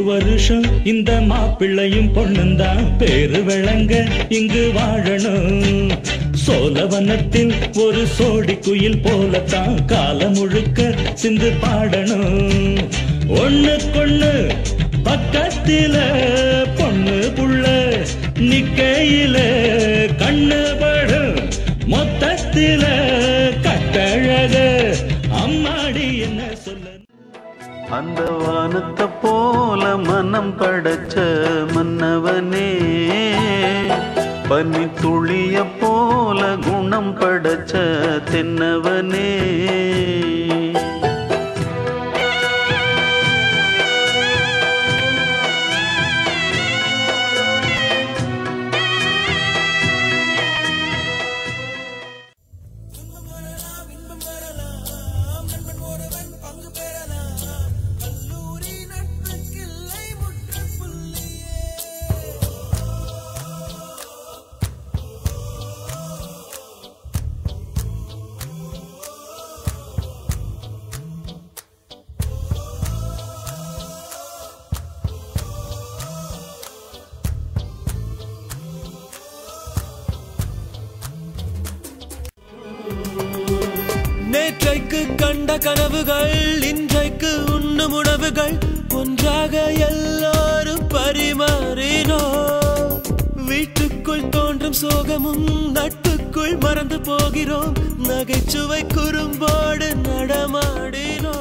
வருஷம் இந்த மாப்பிள்ளையும் பொண்ணுந்தான் பேரு விளங்க இங்கு வாழணும். சோழவனத்தில் ஒரு சோடி குயில் போலத்தான் காலம் முழுக்க சிந்து பாடணும். ஒண்ணுக்கொண்ணு பக்கத்தில பொண்ணு புள்ள நிக்கையில கண்ணு படும் மொத்தத்தில கட்டழக அம்மாடி என்ன சொல்ல. அந்த வானத்தை போல மனம் படைச்ச மன்னவனே, பனி துளிய போல குணம் படைச்ச தென்னவனே, நேற்றைக்கு கண்ட கனவுகள் இன்றைக்கு உண்ணும் உணவுகள் ஒன்றாக எல்லாரும் பரிமாறினோ. வீட்டுக்குள் தோன்றும் சோகமும் நட்புக்குள் மறந்து போகிறோம். நகைச்சுவை குறும்போடு நடமாடினோ.